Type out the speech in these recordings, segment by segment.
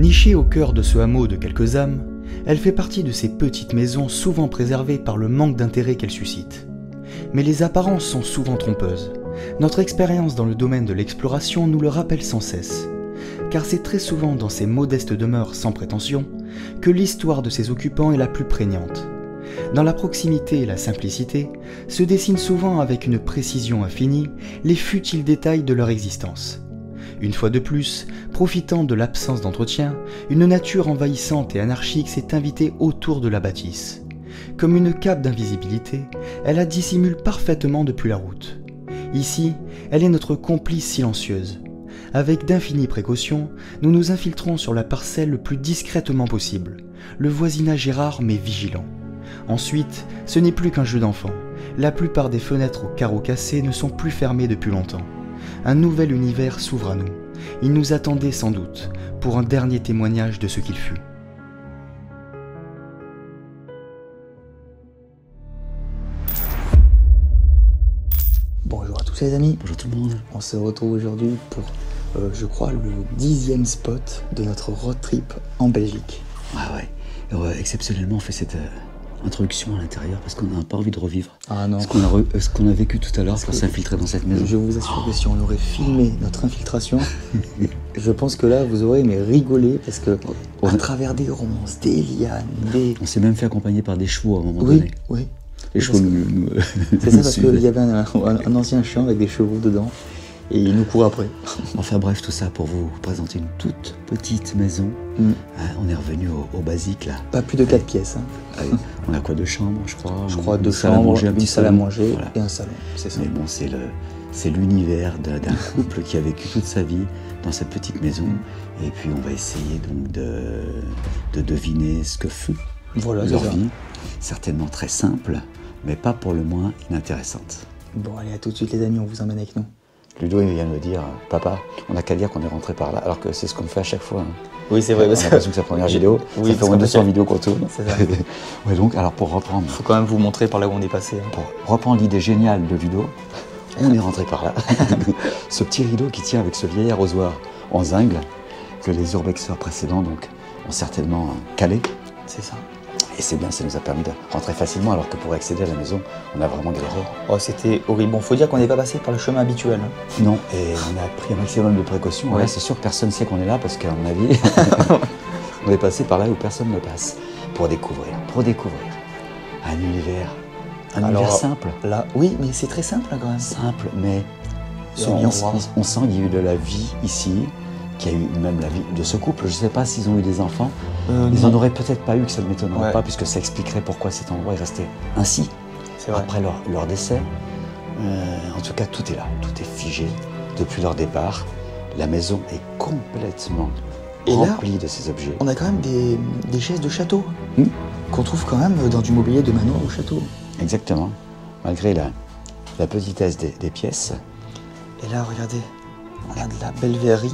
Nichée au cœur de ce hameau de quelques âmes, elle fait partie de ces petites maisons souvent préservées par le manque d'intérêt qu'elles suscitent. Mais les apparences sont souvent trompeuses. Notre expérience dans le domaine de l'exploration nous le rappelle sans cesse. Car c'est très souvent dans ces modestes demeures sans prétention que l'histoire de ses occupants est la plus prégnante. Dans la proximité et la simplicité, se dessinent souvent avec une précision infinie les futiles détails de leur existence. Une fois de plus, profitant de l'absence d'entretien, une nature envahissante et anarchique s'est invitée autour de la bâtisse. Comme une cape d'invisibilité, elle la dissimule parfaitement depuis la route. Ici, elle est notre complice silencieuse. Avec d'infinies précautions, nous nous infiltrons sur la parcelle le plus discrètement possible. Le voisinage est rare mais vigilant. Ensuite, ce n'est plus qu'un jeu d'enfant. La plupart des fenêtres aux carreaux cassés ne sont plus fermées depuis longtemps. Un nouvel univers s'ouvre à nous. Il nous attendait sans doute, pour un dernier témoignage de ce qu'il fut. Bonjour à tous les amis. Bonjour tout le monde. On se retrouve aujourd'hui pour, je crois, le 10e spot de notre road trip en Belgique. Ah ouais. Exceptionnellement, on fait cette introduction à l'intérieur parce qu'on n'a pas envie de revivre. Ah non. Ce qu'on a vécu tout à l'heure pour s'infiltrer dans cette maison. Je vous assure que si on aurait filmé notre infiltration, je pense que là, vous aurez rigolé parce que à travers des ronces, des lianes, des... On s'est même fait accompagner par des chevaux à un moment donné. Oui. Les chevaux C'est ça, parce qu'il y avait un ancien chien avec des chevaux dedans et il nous court après. Enfin bref, tout ça pour vous présenter une toute petite maison. On est revenu au basique là. Pas plus de 4 pièces. Hein. On a quoi, 2 chambres, je crois. Je crois 2 chambres, une salle à manger voilà. Et un salon. C'est ça. Mais bon, c'est l'univers d'un couple qui a vécu toute sa vie dans cette petite maison. Et puis on va essayer donc de deviner ce que fut leur vie. Certainement très simple, mais pas pour le moins inintéressante. Bon, allez, à tout de suite les amis, on vous emmène avec nous. Ludo, il vient de me dire, papa, on n'a qu'à dire qu'on est rentré par là, alors que c'est ce qu'on fait à chaque fois. Hein. Oui, c'est vrai. On a l'impression que c'est la première vidéo, ça fait au moins 200 vidéos qu'on tourne. C'est ça. Ouais, donc, alors pour reprendre... Il faut quand même vous montrer par là où on est passé. Hein. Pour reprendre l'idée géniale de Ludo, on est rentré par là. Ce petit rideau qui tient avec ce vieil arrosoir en zingle, que les urbexeurs précédents donc, ont certainement calé. C'est ça. Et c'est bien, ça nous a permis de rentrer facilement, alors que pour accéder à la maison, on a vraiment galéré. Oh, c'était horrible. Bon, faut dire qu'on n'est pas passé par le chemin habituel. Hein. Non, et on a pris un maximum de précautions. Ouais. C'est sûr que personne ne sait qu'on est là, parce qu'à mon avis, on est passé par là où personne ne passe. Pour découvrir un univers simple. Là, oui, mais c'est très simple quand même. Simple, mais on sent qu'il y a eu de la vie ici, qu'il y a eu même la vie de ce couple. Je ne sais pas s'ils ont eu des enfants. Ils n'en auraient peut-être pas eu, que ça ne m'étonnerait pas, puisque ça expliquerait pourquoi cet endroit est resté ainsi. Après leur décès. En tout cas, tout est là, tout est figé depuis leur départ. La maison est complètement remplie de ces objets. On a quand même des chaises de château qu'on trouve quand même dans du mobilier de manoir au château. Exactement, malgré la petitesse des pièces. Et là, regardez, on a de la belle verrerie.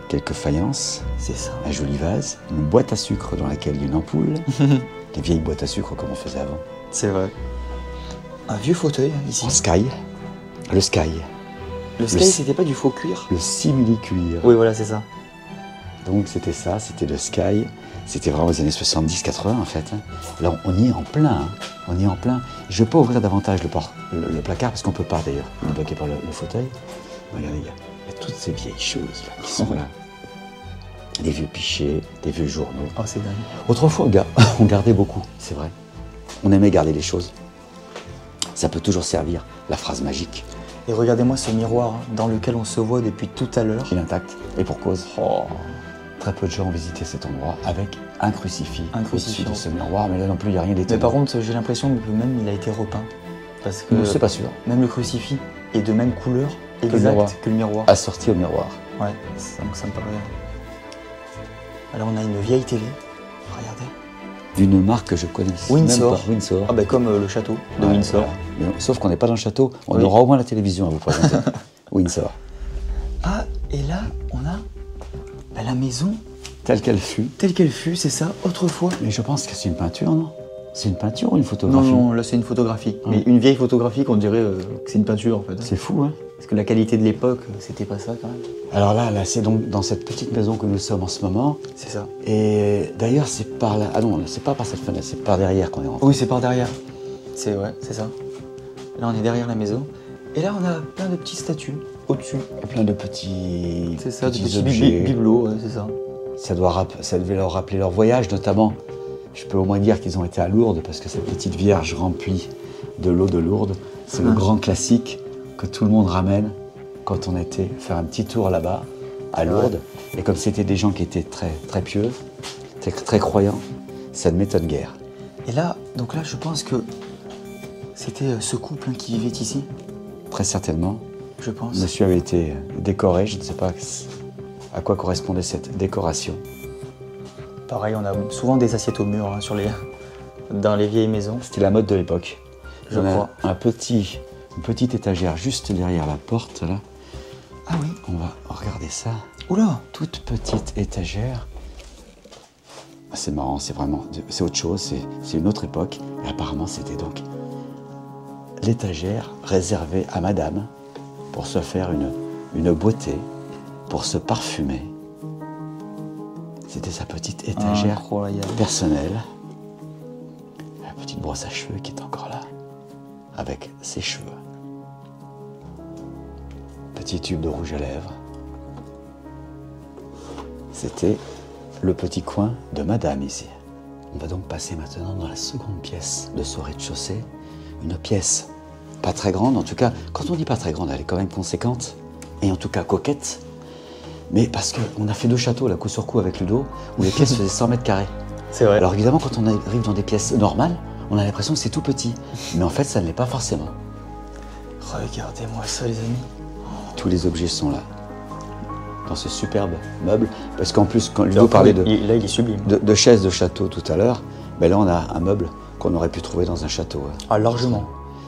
Quelques faïences, c'est ça. Un joli vase, une boîte à sucre dans laquelle il y a une ampoule, les vieilles boîtes à sucre comme on faisait avant. C'est vrai. Un vieux fauteuil ici. En sky, le sky. Le sky, c'était pas du faux cuir? Le simili-cuir. Oui, voilà, c'est ça. Donc c'était ça, c'était le sky. C'était vraiment les années 70-80 en fait. Là, on y est en plein. Hein. On y est en plein. Je ne vais pas ouvrir davantage le placard parce qu'on ne peut pas d'ailleurs. On est bloqué par le fauteuil. Regardez, il y a toutes ces vieilles choses là, qui sont là. Des vieux pichets, des vieux journaux. Oh, c'est dingue. Autrefois, on gardait beaucoup, c'est vrai. On aimait garder les choses. Ça peut toujours servir, la phrase magique. Et regardez-moi ce miroir dans lequel on se voit depuis tout à l'heure. Il est intact, et pour cause. Oh. Très peu de gens ont visité cet endroit avec un crucifix au-dessus de ce miroir, mais là non plus, il n'y a rien d'étonnant. Mais par contre, j'ai l'impression que même il a été repeint. Parce que c'est pas sûr. Même le crucifix est de même couleur exacte que le miroir. Assorti au miroir. Ouais, donc ça me paraît... Alors on a une vieille télé, regardez. D'une marque que je connais. Windsor. Windsor. Ah ben comme le château de Windsor. Mais sauf qu'on n'est pas dans le château, on aura au moins la télévision à vous présenter. Windsor. Ah, et là, on a la maison. Telle qu'elle fut. Telle qu'elle fut, c'est ça, autrefois. Mais je pense que c'est une peinture, non? C'est une peinture ou une photographie? Non, là c'est une photographie. Mais une vieille photographie qu'on dirait que c'est une peinture en fait. C'est fou, hein? Parce que la qualité de l'époque, c'était pas ça quand même. Alors là, c'est donc dans cette petite maison que nous sommes en ce moment. C'est ça. Et d'ailleurs, c'est par là. Ah non, c'est pas par cette fenêtre, c'est par derrière qu'on est rentré. Oui, c'est par derrière. C'est ça. Là, on est derrière la maison. Et là, on a plein de petites statues au-dessus. Plein de petits. C'est ça, de petits objets. bibelots, ouais, c'est ça. Ça devait leur rappeler leur voyage, notamment. Je peux au moins dire qu'ils ont été à Lourdes, parce que cette petite Vierge remplie de l'eau de Lourdes, c'est le grand classique que tout le monde ramène quand on était faire un petit tour là-bas, à Lourdes. Et comme c'était des gens qui étaient très, très pieux, très croyants, ça ne m'étonne guère. Et là, donc là, je pense que c'était ce couple qui vivait ici. Très certainement. Je pense. Monsieur avait été décoré, je ne sais pas à quoi correspondait cette décoration. Pareil, on a souvent des assiettes au mur hein, dans les vieilles maisons. C'était la mode de l'époque. Je On a crois. une petite étagère juste derrière la porte, là. Ah oui. On va regarder ça. Oula. Toute petite étagère. Ah, c'est marrant, c'est autre chose, c'est une autre époque. Et apparemment, c'était donc l'étagère réservée à madame pour se faire une beauté, pour se parfumer. C'était sa petite étagère Incroyable. personnelle. La petite brosse à cheveux qui est encore là, avec ses cheveux. Petit tube de rouge à lèvres. C'était le petit coin de madame ici. On va donc passer maintenant dans la seconde pièce de ce rez-de-chaussée. Une pièce pas très grande, en tout cas, quand on dit pas très grande, elle est quand même conséquente, et en tout cas coquette. Mais parce qu'on a fait 2 châteaux, là, coup sur coup avec Ludo, où les pièces faisaient 100 mètres carrés. C'est vrai. Alors évidemment, quand on arrive dans des pièces normales, on a l'impression que c'est tout petit. Mais en fait, ça ne l'est pas forcément. Regardez-moi ça, les amis. Tous les objets sont là, dans ce superbe meuble. Parce qu'en plus, quand Ludo parlait là, il est sublime. de chaises de château tout à l'heure, ben là, on a un meuble qu'on aurait pu trouver dans un château. Ah, largement.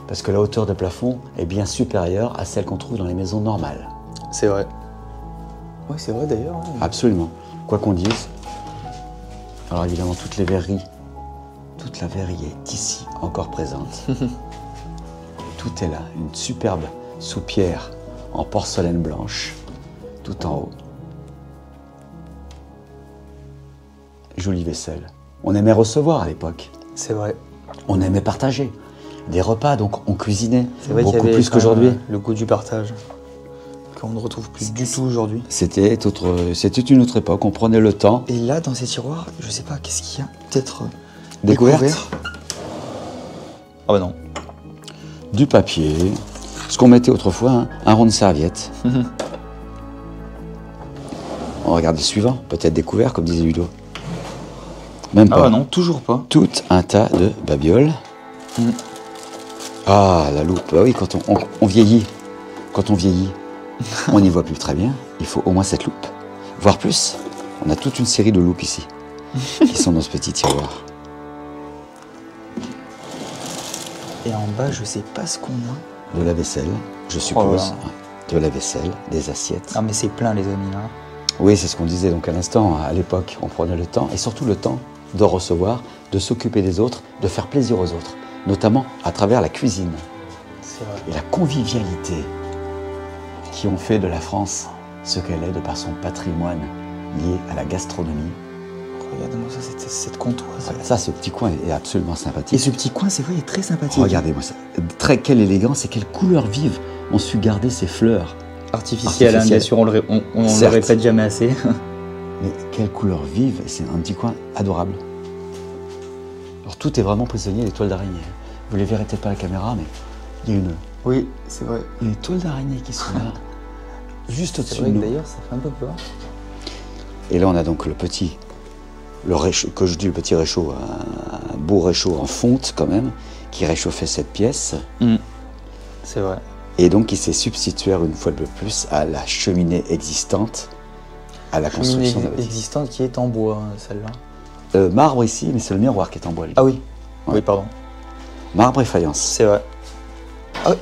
Parce que la hauteur de plafond est bien supérieure à celle qu'on trouve dans les maisons normales. C'est vrai. Oui, c'est vrai d'ailleurs. Ouais. Absolument. Quoi qu'on dise. Alors évidemment, toute la verrerie est ici, encore présente. Tout est là. Une superbe soupière en porcelaine blanche, tout en haut. Jolie vaisselle. On aimait recevoir à l'époque. C'est vrai. On aimait partager. Des repas, donc on cuisinait C'est vrai beaucoup qu'il y avait plus qu'aujourd'hui. le goût du partage qu'on ne retrouve plus du tout aujourd'hui. C'était une autre époque, on prenait le temps. Et là, dans ces tiroirs, je sais pas, qu'est-ce qu'il y a? Peut-être Découverte. Ah bah non. Du papier, ce qu'on mettait autrefois, hein, un rond de serviette. On regarde le suivant, peut-être découvert, comme disait Ludo. Même pas. Ah bah non, toujours pas. Tout un tas de babioles. Ah, la loupe. Bah oui, quand on vieillit, on n'y voit plus très bien. Il faut au moins cette loupe, voire plus. On a toute une série de loupes ici, qui sont dans ce petit tiroir. Et en bas, je sais pas ce qu'on a. De la vaisselle, je suppose. là. De la vaisselle, des assiettes. Ah mais c'est plein les amis là. Oui, c'est ce qu'on disait donc à l'instant. À l'époque, on prenait le temps, et surtout le temps de recevoir, de s'occuper des autres, de faire plaisir aux autres, notamment à travers la cuisine C'est vrai. et la convivialité qui ont fait de la France ce qu'elle est de par son patrimoine lié à la gastronomie. Regardez-moi ça, cette comptoise. Ça, ce petit coin est absolument Et sympathique. ce petit coin, c'est vrai, il est très sympathique. Regardez-moi ça. Quelle élégance et quelle couleur vive ont su garder ces fleurs. Artificiel, hein, bien sûr, on le Certes. répète jamais assez. Mais quelle couleur vive, c'est un petit coin adorable. Alors tout est vraiment prisonnier des toiles d'araignée. Vous les verrez peut-être pas à la caméra, mais il y a Oui, c'est vrai. les toiles d'araignée qui sont là, juste C'est au-dessus vrai de que nous. d'ailleurs, ça fait un peu peur. Et là, on a donc le réchaud, que je dis le petit réchaud, un beau réchaud en fonte quand même, qui réchauffait cette pièce. C'est vrai. Et donc, qui s'est substitué une fois de plus à la cheminée existante, à la construction de la bâtisse. Existante qui est en bois, hein, celle-là. Marbre ici, mais c'est le miroir qui est en bois. lui. Ah oui. Ouais. Oui, pardon. Marbre et faïence. C'est vrai.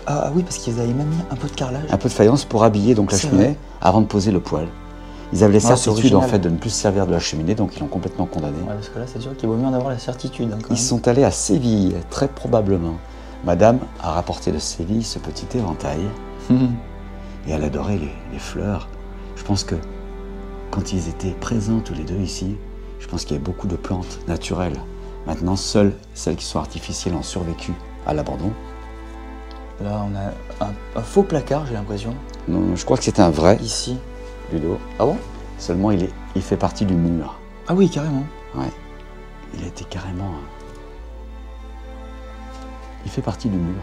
Ah oui, parce qu'ils avaient même mis un peu de carrelage. Un peu de faïence pour habiller donc la C'est cheminée vrai. avant de poser le poêle. Ils avaient la Ah, c'est certitude en original. fait de ne plus se servir de la cheminée, donc ils l'ont complètement condamné. Ouais, parce que là, c'est sûr qu'il vaut mieux en avoir la certitude. Hein, quand Ils même. sont allés à Séville, très probablement. Madame a rapporté de Séville ce petit éventail. Et elle adorait les fleurs. Je pense que quand ils étaient présents tous les deux ici, je pense qu'il y avait beaucoup de plantes naturelles. Maintenant, seules celles qui sont artificielles ont survécu à l'abandon. Là, on a un faux placard, j'ai l'impression. Non, je crois que c'est un vrai, Ici. Ludo. Ah bon? Seulement, il fait partie du mur. Ah oui, carrément. Ouais. Il a été carrément... Il fait partie du mur.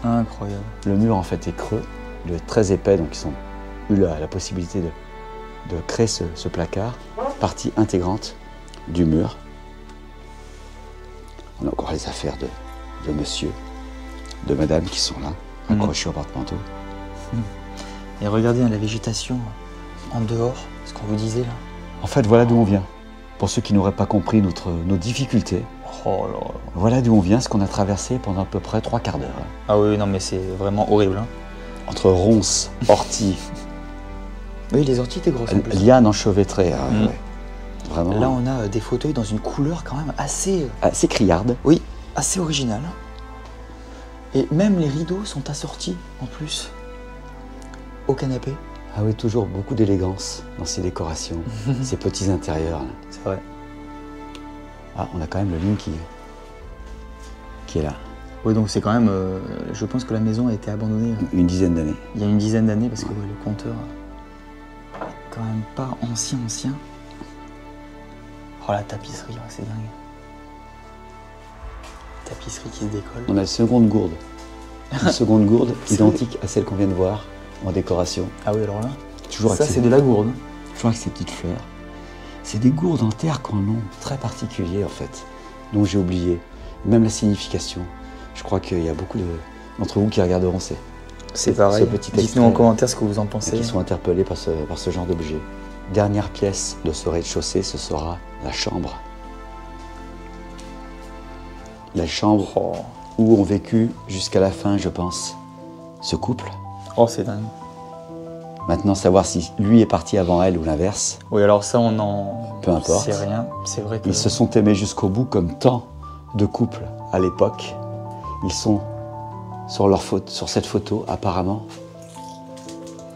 Incroyable. Le mur, en fait, est creux. Il est très épais, donc ils ont eu la possibilité de créer ce placard. Partie intégrante du mur. On a encore les affaires de monsieur, de madame qui sont là, accrochés au porte-manteau. Et regardez la végétation en dehors, ce qu'on vous disait là. En fait, voilà d'où on vient. Pour ceux qui n'auraient pas compris nos difficultés, Oh là là. voilà d'où on vient, ce qu'on a traversé pendant à peu près 3/4 d'heure. Ah oui, non mais c'est vraiment horrible. Hein. Entre ronces, orties, Oui, les orties étaient grosses en plus. lianes enchevêtrées. Ouais. Vraiment. Là, on a des fauteuils dans une couleur quand même assez... assez criarde. Oui, assez originale. Et même les rideaux sont assortis en plus au canapé. Ah oui, toujours beaucoup d'élégance dans ces décorations, ces petits intérieurs. Là. C'est vrai. Ah, on a quand même le Link qui est là. Oui, donc c'est quand même... je pense que la maison a été abandonnée Une dizaine d'années. il y a une dizaine d'années parce que le compteur est quand même pas ancien. Oh la tapisserie, ouais, c'est dingue. Tapisserie qui se décolle. On a une seconde gourde. Une seconde gourde identique à celle qu'on vient de voir en décoration. Ah oui, alors là, Toujours ça avec c'est de la gourde. toujours avec ces petites fleurs. C'est des gourdes en terre qui ont un nom très particulier en fait, dont j'ai oublié. Même la signification. Je crois qu'il y a beaucoup d'entre vous qui regarderont C'est pareil. ce petit Dites-nous extrait, en commentaire ce que vous en pensez. qui sont interpellés par ce genre d'objet. Dernière pièce de ce rez-de-chaussée, ce sera la chambre. La chambre où ont vécu jusqu'à la fin, je pense, ce couple. Oh, c'est dingue. Maintenant, savoir si lui est parti avant elle ou l'inverse, Oui, alors ça, on en peu importe. sait rien. C'est vrai que... Ils se sont aimés jusqu'au bout comme tant de couples à l'époque. Ils sont sur cette photo, apparemment.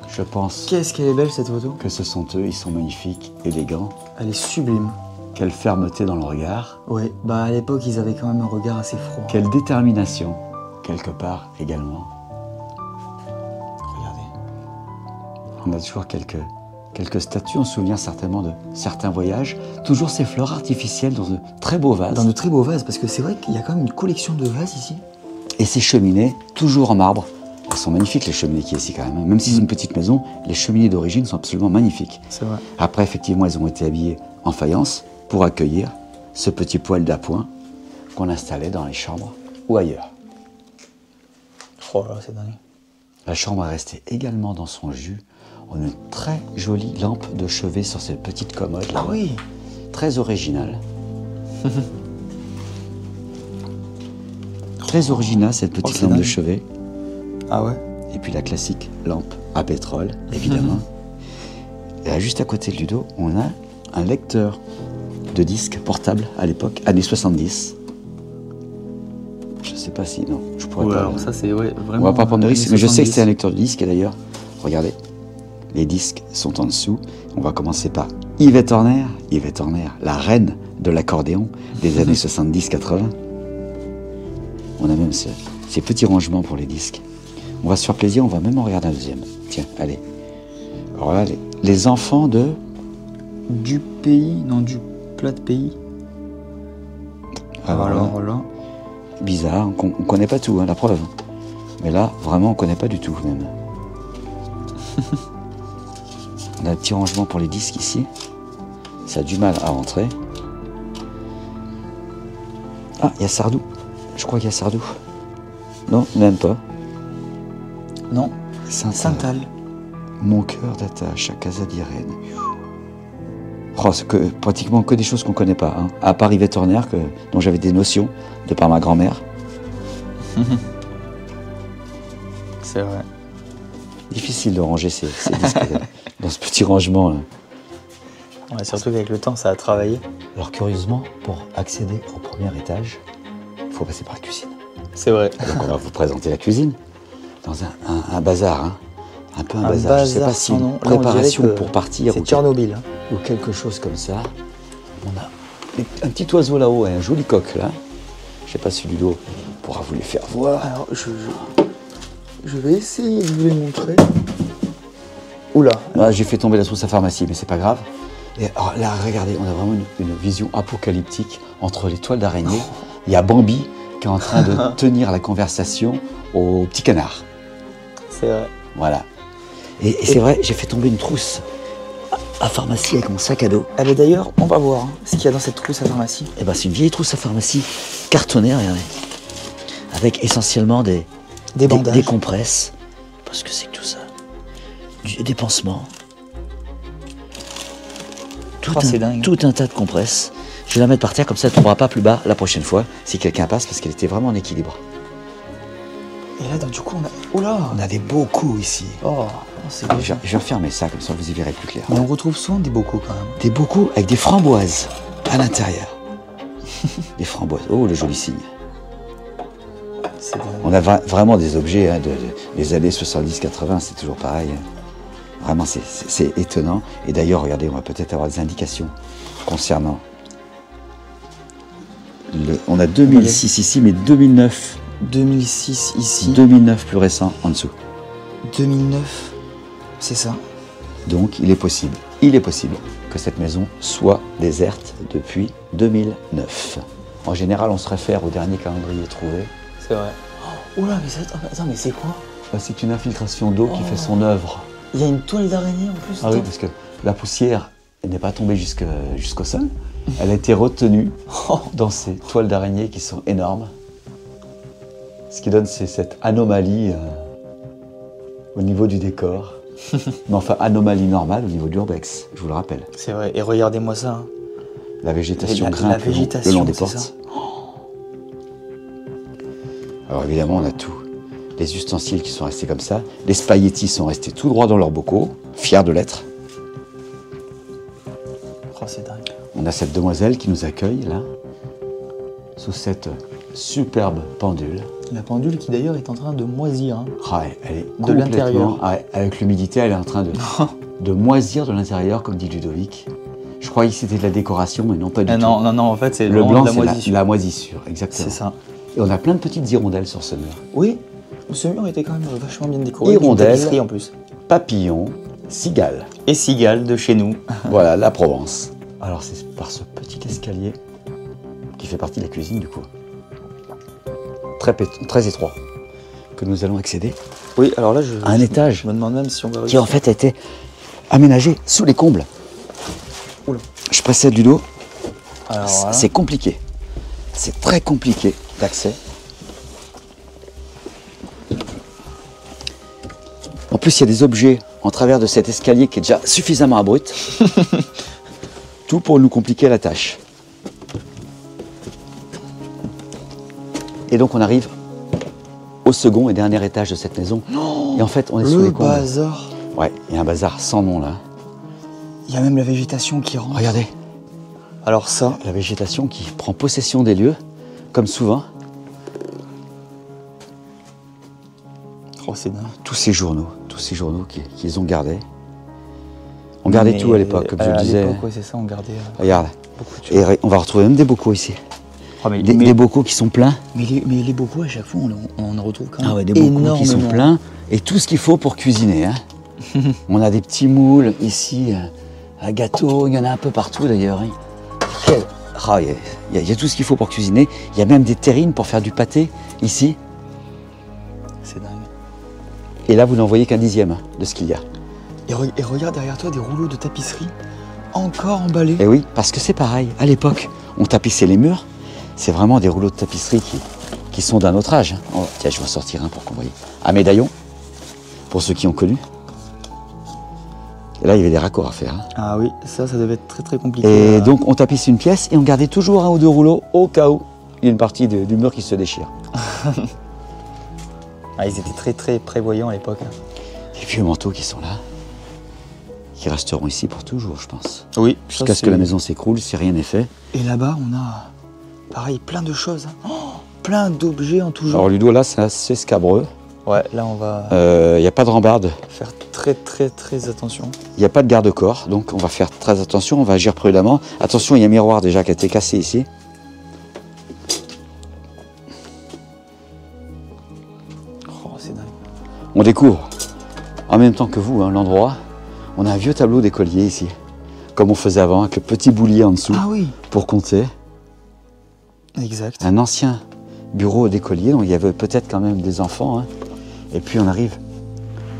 Je pense Qu'est-ce qu'elle est belle cette photo. que ce sont eux, ils sont magnifiques, élégants. Elle est sublime. Quelle fermeté dans le regard, Oui, bah à l'époque, ils avaient quand même un regard assez froid. quelle détermination, quelque part également. Regardez. On a toujours quelques statues, on se souvient certainement de certains voyages. Toujours ces fleurs artificielles dans de très beaux vases. Dans de très beaux vases, parce que c'est vrai qu'il y a quand même une collection de vases ici. Et ces cheminées, toujours en marbre. Elles sont magnifiques les cheminées qui y a ici quand même. Même si c'est une petite maison, les cheminées d'origine sont absolument magnifiques. C'est vrai. Après, effectivement, elles ont été habillées en faïence pour accueillir ce petit poêle d'appoint qu'on installait dans les chambres ou ailleurs. Oh là, c'est dingue. La chambre est restée également dans son jus. On a une très jolie lampe de chevet sur cette petite commode là. Ah oui. Très originale. Très originale cette petite c'est lampe de dingue. chevet. Ah ouais. Et puis la classique lampe à pétrole, évidemment. Et là, juste à côté de Ludo, on a un lecteur de disques portable à l'époque, années 70. Je sais pas si, non, je pourrais Ouais, pas. alors ça c'est ouais, On vraiment... va pas prendre de risque, mais je sais que c'est un 70. lecteur de disques. Et d'ailleurs, regardez, les disques sont en dessous. On va commencer par Yvette Horner. Yvette Horner, la reine de l'accordéon des années 70-80. On a même ces petits rangements pour les disques. On va se faire plaisir, on va même en regarder un deuxième. Tiens, allez. Alors là, les enfants de... Du pays, non, du plat de pays. Alors là... bizarre, on connaît pas tout, hein, la preuve. Mais là, vraiment, on connaît pas du tout, même. On a un petit rangement pour les disques ici. Ça a du mal à rentrer. Ah, il y a Sardou. Je crois qu'il y a Sardou. Non, même pas. Non, Saint-Al. Saint-Al. Mon cœur d'attache à Casa d'Irène. Oh, c'est pratiquement que des choses qu'on connaît pas. Hein. À part Yvette Horner, dont j'avais des notions, de par ma grand-mère. C'est vrai. Difficile de ranger ces disques dans ce petit rangement. Là. Ouais, surtout qu'avec le temps, ça a travaillé. Alors curieusement, pour accéder au premier étage, il faut passer par la cuisine. C'est vrai. Donc on va vous présenter la cuisine dans un bazar. Hein. Un peu un bazar. Je ne sais pas si une préparation pour partir c'est Tchernobyl. Ou quelque chose comme ça. On a un petit oiseau là-haut, un joli coq là. Je ne sais pas si Ludo pourra vous les faire voir. Alors, je vais essayer de vous les montrer. Oula. Là, j'ai fait tomber la trousse à pharmacie, mais c'est pas grave. Et alors, là, regardez, on a vraiment une vision apocalyptique entre les toiles d'araignée. Il y a Bambi qui est en train de tenir la conversation au petit canard. C'est vrai. Voilà. Et c'est vrai, j'ai fait tomber une trousse à pharmacie avec mon sac à dos. Ah bah d'ailleurs, on va voir ce qu'il y a dans cette trousse à pharmacie. Eh ben, c'est une vieille trousse à pharmacie cartonnée, regardez. Avec essentiellement des bandages. Des compresses. Parce que c'est que tout ça. Des pansements. C'est dingue. Tout un tas de compresses. Je vais la mettre par terre, comme ça elle ne tombera pas plus bas la prochaine fois, si quelqu'un passe, parce qu'elle était vraiment en équilibre. Et là, donc, du coup, on a... Oula. On a des beaux coups ici. Oh, c'est je vais refermer ça, comme ça vous y verrez plus clair. Mais on retrouve souvent des beaux coups quand même. Des beaux coups avec des framboises à l'intérieur. Des framboises. Oh, le joli signe. On a vraiment des objets des années 70-80, c'est toujours pareil. Vraiment, c'est étonnant. Et d'ailleurs, regardez, on va peut-être avoir des indications concernant... on a 2006 ici, mais 2009. 2006 ici. 2009 plus récent en dessous. 2009, c'est ça. Donc, il est possible que cette maison soit déserte depuis 2009. En général, on se réfère au dernier calendrier trouvé. C'est vrai. Oh là, mais attends, mais c'est quoi? C'est une infiltration d'eau qui fait son œuvre. Il y a une toile d'araignée en plus. Ah oui, parce que la poussière n'est pas tombée jusqu'au sol. Elle a été retenue dans ces toiles d'araignée qui sont énormes. Ce qui donne cette anomalie au niveau du décor. Mais enfin, anomalie normale au niveau du urbex, je vous le rappelle. C'est vrai, et regardez-moi ça. Hein. La végétation grimpe le long des portes. Alors évidemment, on a tout. Les ustensiles qui sont restés comme ça. Les spaghettis sont restés tout droit dans leurs bocaux, fiers de l'être. Oh, c'est dingue. On a cette demoiselle qui nous accueille là, sous cette superbe pendule. La pendule qui d'ailleurs est en train de moisir. Hein. Ah, elle est de l'intérieur. Avec l'humidité, elle est en train de moisir de l'intérieur, comme dit Ludovic. Je croyais que c'était de la décoration, mais non, pas du tout. Non, en fait, c'est le blanc, la moisissure. C'est la moisissure, exactement. C'est ça. Et on a plein de petites hirondelles sur ce mur. Oui, ce mur était quand même vachement bien décoré. Hirondelles, en plus. Papillons, cigales. Et cigales de chez nous. Voilà, la Provence. Alors c'est par ce petit escalier qui fait partie de la cuisine du coup. Très étroit. Que nous allons accéder. Oui, alors là, à un étage. Je me demande même si on va qui en fait a été aménagé sous les combles. Oula. Je précède Ludo. Voilà. C'est compliqué. C'est très compliqué d'accès. En plus, il y a des objets en travers de cet escalier qui est déjà suffisamment abrupt. Tout pour nous compliquer la tâche. Et donc on arrive au second et dernier étage de cette maison. Non, et en fait, on est sous les combles. Le bazar. Ouais, il y a un bazar sans nom là. Il y a même la végétation qui rentre. Regardez. Alors ça. La végétation qui prend possession des lieux, comme souvent. Oh, c'est dingue. Tous ces journaux qu'ils ont gardés. On gardait tout à l'époque, comme je le disais. Oui, c'est ça, on gardait. Regarde. Et on va retrouver même des bocaux ici. Oh, des bocaux qui sont pleins. Mais les bocaux, à chaque fois, on en retrouve quand même. Ah ouais, des bocaux qui sont pleins. Et tout ce qu'il faut pour cuisiner. Hein. On a des petits moules ici, un gâteau, il y en a un peu partout d'ailleurs. Il y a tout ce qu'il faut pour cuisiner. Il y a même des terrines pour faire du pâté ici. C'est dingue. Et là, vous n'en voyez qu'un dixième de ce qu'il y a. Et regarde derrière toi des rouleaux de tapisserie encore emballés. Et oui, parce que c'est pareil. À l'époque, on tapissait les murs. C'est vraiment des rouleaux de tapisserie qui sont d'un autre âge. Oh, tiens, je vais en sortir un pour qu'on voie. Un médaillon, pour ceux qui ont connu. Et là, il y avait des raccords à faire. Hein. Ah oui, ça devait être très très compliqué. Et donc, on tapisse une pièce et on gardait toujours un ou deux rouleaux au cas où il y a une partie du mur qui se déchire. Ah, ils étaient très très prévoyants à l'époque. Les vieux manteaux qui sont là, qui resteront ici pour toujours, je pense. Oui. Jusqu'à ce que la maison s'écroule, si rien n'est fait. Et là-bas, on a, pareil, plein de choses. Hein. Oh, plein d'objets en tout genre. Alors, Ludo, là, c'est assez scabreux. Ouais, là on va Il n'y a pas de rambarde. faire très attention. Il n'y a pas de garde-corps, donc on va faire très attention, on va agir prudemment. Attention, il y a un miroir déjà qui a été cassé ici. Oh, c'est dingue. On découvre, en même temps que vous, hein, l'endroit. On a un vieux tableau d'écolier ici, comme on faisait avant, avec le petit boulier en dessous Ah oui, pour compter. exact. Un ancien bureau d'écolier, donc il y avait peut-être quand même des enfants. Hein. Et puis on arrive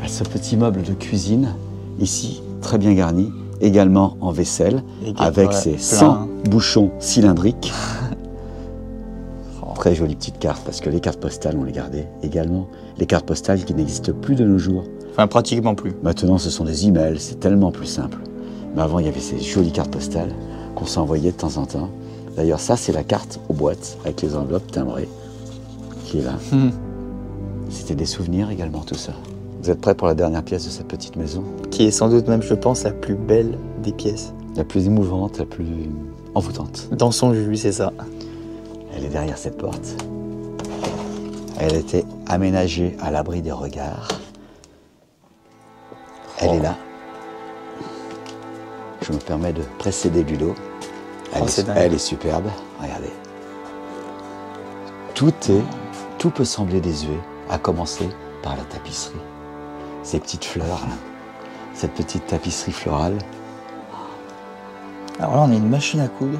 à ce petit meuble de cuisine, ici, très bien garni, également en vaisselle, avec ses 100 bouchons cylindriques. Très jolie petite carte, parce que les cartes postales, on les gardait également. Les cartes postales qui n'existent plus de nos jours. Enfin, pratiquement plus. Maintenant, ce sont des emails, c'est tellement plus simple. Mais avant, il y avait ces jolies cartes postales qu'on s'envoyait de temps en temps. D'ailleurs, ça, c'est la carte aux boîtes, avec les enveloppes timbrées, qui est là. C'était des souvenirs également, tout ça. Vous êtes prêts pour la dernière pièce de cette petite maison? Qui est sans doute même, je pense, la plus belle des pièces. La plus émouvante, la plus envoûtante. Dans son jus, c'est ça. Elle est derrière cette porte. Elle était aménagée à l'abri des regards. Elle est là. Je me permets de précéder Ludo. Elle est superbe. Regardez. Tout peut sembler désuet, à commencer par la tapisserie. Ces petites fleurs, là. Cette petite tapisserie florale. Alors là, on a une machine à coudre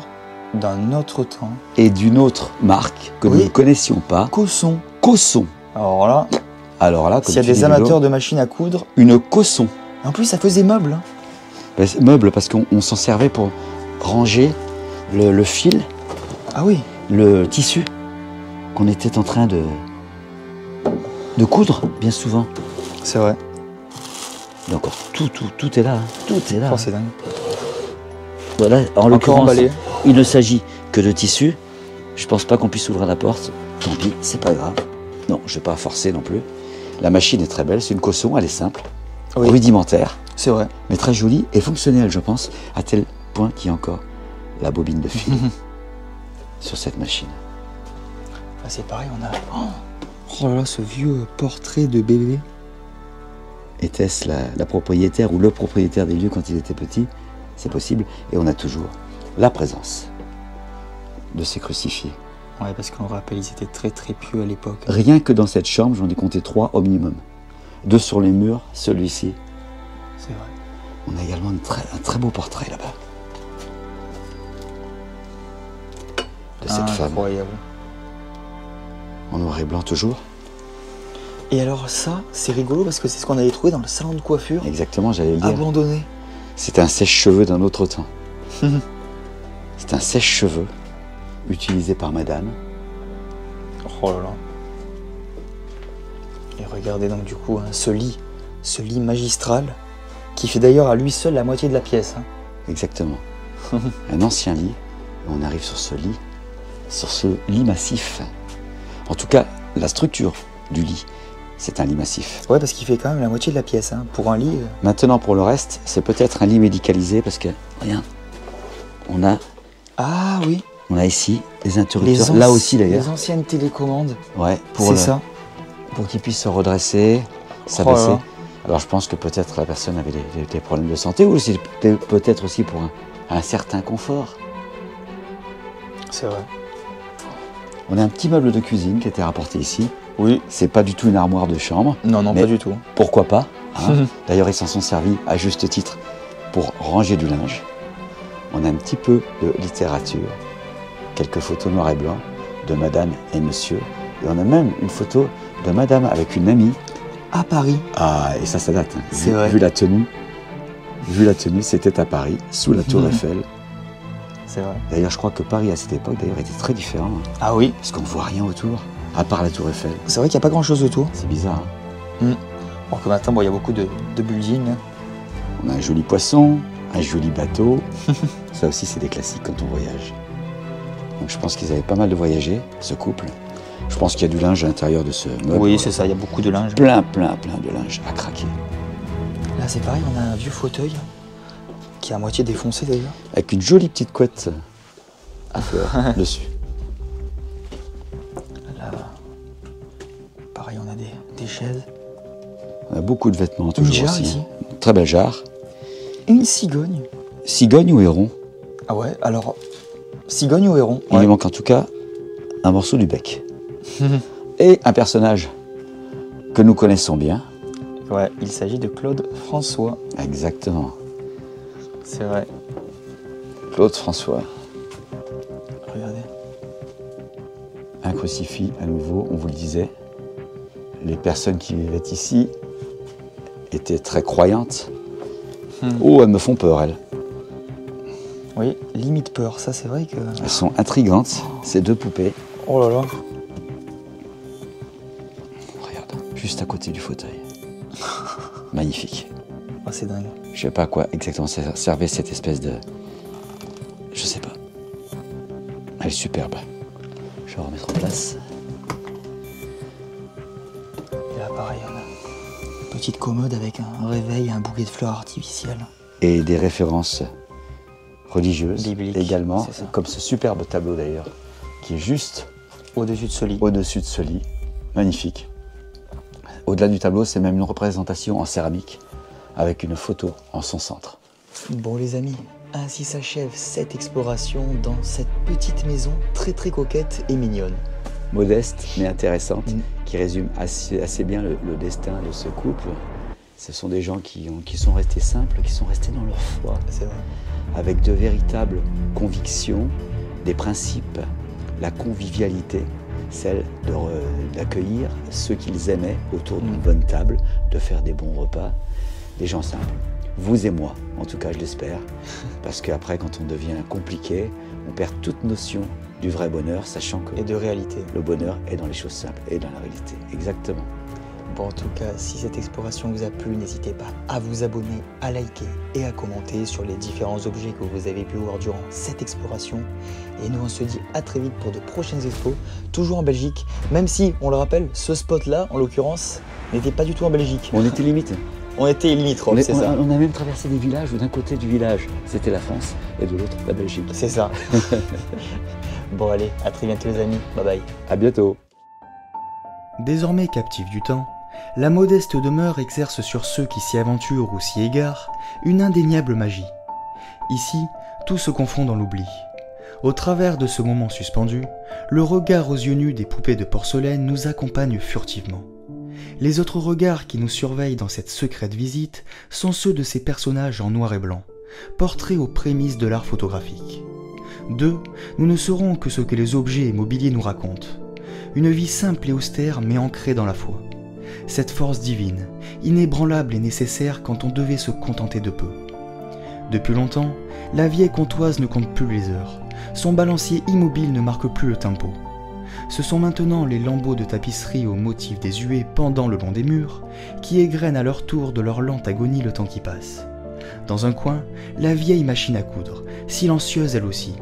d'un autre temps. Et d'une autre marque que nous ne connaissions pas. Cosson. Cosson. Alors là, comme s'il y a des amateurs de machines à coudre, une Cosson. en plus ça faisait meuble. Hein. Ben, meuble, parce qu'on s'en servait pour ranger le fil, Ah oui. le tissu qu'on était en train de coudre, bien souvent. C'est vrai. Donc tout est là, hein. Tout est là. Oh, c'est dingue. Voilà, en Encore l'occurrence, emballé. il ne s'agit que de tissu. Je pense pas qu'on puisse ouvrir la porte. Tant pis, c'est pas grave. Non, je vais pas forcer non plus. La machine est très belle, c'est une Cosson, elle est simple, rudimentaire, C'est vrai. mais très jolie et fonctionnelle, je pense, à tel point qu'il y a encore la bobine de fil sur cette machine. Ah, c'est pareil, on a. Oh là là, ce vieux portrait de bébé. Était-ce la propriétaire ou le propriétaire des lieux quand il était petit? C'est possible. Et on a toujours la présence de ces crucifiés. Ouais, parce qu'on le rappelle, ils étaient très pieux à l'époque. Rien que dans cette chambre, j'en ai compté 3 au minimum. 2 sur les murs, celui-ci. C'est vrai. On a également un très beau portrait là-bas. De cette femme. Incroyable. En noir et blanc toujours. Et alors ça, c'est rigolo parce que c'est ce qu'on avait trouvé dans le salon de coiffure. Exactement, j'allais le dire. Abandonné. C'est un sèche-cheveux d'un autre temps. C'est un sèche-cheveux utilisé par madame. Oh là là. Et regardez donc du coup hein, ce lit magistral, qui fait d'ailleurs à lui seul la moitié de la pièce. Hein. Exactement. Un ancien lit. Et on arrive sur ce lit massif. En tout cas, la structure du lit, c'est un lit massif. Ouais, parce qu'il fait quand même la moitié de la pièce. Hein. Pour un lit... Maintenant, pour le reste, c'est peut-être un lit médicalisé parce que, regarde, on a Ah oui. On a ici des interrupteurs, là aussi d'ailleurs. Les anciennes télécommandes. Ouais, c'est ça. Pour qu'ils puissent se redresser, s'abaisser. Alors je pense que peut-être la personne avait des problèmes de santé ou c'était peut-être aussi pour un certain confort. C'est vrai. On a un petit meuble de cuisine qui a été rapporté ici. Oui. C'est pas du tout une armoire de chambre. Non, pas du tout. Pourquoi pas hein. D'ailleurs, ils s'en sont servis à juste titre pour ranger du linge. On a un petit peu de littérature, quelques photos noir et blanc de madame et monsieur. Et on a même une photo de madame avec une amie. À Paris. Ah, et ça date. Hein. C'est vrai. Vu la tenue, c'était à Paris, sous la tour Eiffel. C'est vrai. D'ailleurs, je crois que Paris, à cette époque, d'ailleurs, était très différent. Hein, ah oui. parce qu'on voit rien autour, à part la tour Eiffel. C'est vrai qu'il n'y a pas grand-chose autour. C'est bizarre. Hein. Alors que maintenant, il y a beaucoup de buildings. Hein. On a un joli poisson, un joli bateau. Ça aussi, c'est des classiques quand on voyage. Donc je pense qu'ils avaient pas mal de voyagé, ce couple. Je pense qu'il y a du linge à l'intérieur de ce meuble. Oui, c'est ça, il y a beaucoup de linge. Plein de linge à craquer. Là, c'est pareil, on a un vieux fauteuil qui est à moitié défoncé d'ailleurs. Avec une jolie petite couette à fleurs dessus. Là, pareil, on a des chaises. On a beaucoup de vêtements Une toujours jarre aussi. ici. Très belle jarre. Et une cigogne. Cigogne ou héron? Ah ouais, alors, cigogne ou héron? Il lui manque en tout cas un morceau du bec. Et un personnage que nous connaissons bien. Ouais, il s'agit de Claude François. Exactement. C'est vrai. Claude François. Regardez. Un crucifix à nouveau, on vous le disait. Les personnes qui vivaient ici étaient très croyantes. Oh, elles me font peur, elles. Oui, limite peur, ça c'est vrai que... Elles sont intrigantes, ces deux poupées. Oh là là. Regarde, juste à côté du fauteuil. Magnifique. Ah, c'est dingue. Je sais pas à quoi exactement servait cette espèce de... Je sais pas. Elle est superbe. Je vais remettre en place. Et là pareil, une petite commode avec un réveil et un bouquet de fleurs artificielles. Et des références religieuses Bibliques, également, c'est ça. comme ce superbe tableau d'ailleurs, qui est juste Au-dessus de ce lit. au-dessus de ce lit. Magnifique. Au-delà du tableau, c'est même une représentation en céramique avec une photo en son centre. Bon les amis, ainsi s'achève cette exploration dans cette petite maison très très coquette et mignonne. Modeste mais intéressante, Mm. qui résume assez bien le destin de ce couple. Ce sont des gens qui sont restés simples, qui sont restés dans leur foi, C'est vrai. avec de véritables convictions, des principes, la convivialité, celle d'accueillir ceux qu'ils aimaient autour d'une bonne table, de faire des bons repas, des gens simples. Vous et moi, en tout cas je l'espère, parce qu'après quand on devient compliqué, on perd toute notion du vrai bonheur, sachant que Et de réalité. le bonheur est dans les choses simples et dans la réalité. Exactement. Bon, en tout cas, si cette exploration vous a plu, n'hésitez pas à vous abonner, à liker et à commenter sur les différents objets que vous avez pu voir durant cette exploration. Et nous, on se dit à très vite pour de prochaines expos, toujours en Belgique, même si, on le rappelle, ce spot-là, en l'occurrence, n'était pas du tout en Belgique. On était limite. On était limitrophes, c'est ça. On a même traversé des villages où d'un côté du village, c'était la France et de l'autre, la Belgique. C'est ça. Bon, allez, à très bientôt les amis. Bye bye. À bientôt. Désormais captive du temps, la modeste demeure exerce sur ceux qui s'y aventurent ou s'y égarent une indéniable magie. Ici, tout se confond dans l'oubli. Au travers de ce moment suspendu, le regard aux yeux nus des poupées de porcelaine nous accompagne furtivement. Les autres regards qui nous surveillent dans cette secrète visite sont ceux de ces personnages en noir et blanc, portraits aux prémices de l'art photographique. D'eux, nous ne saurons que ce que les objets et mobiliers nous racontent. Une vie simple et austère mais ancrée dans la foi. Cette force divine, inébranlable et nécessaire quand on devait se contenter de peu. Depuis longtemps, la vieille comptoise ne compte plus les heures. Son balancier immobile ne marque plus le tempo. Ce sont maintenant les lambeaux de tapisserie au motif désuet pendant le long des murs qui égrènent à leur tour de leur lente agonie le temps qui passe. Dans un coin, la vieille machine à coudre, silencieuse elle aussi.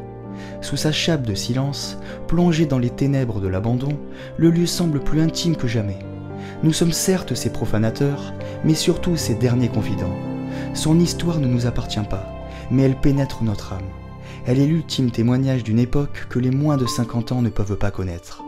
Sous sa chape de silence, plongée dans les ténèbres de l'abandon, le lieu semble plus intime que jamais. Nous sommes certes ses profanateurs, mais surtout ses derniers confidents. Son histoire ne nous appartient pas, mais elle pénètre notre âme. Elle est l'ultime témoignage d'une époque que les moins de 50 ans ne peuvent pas connaître.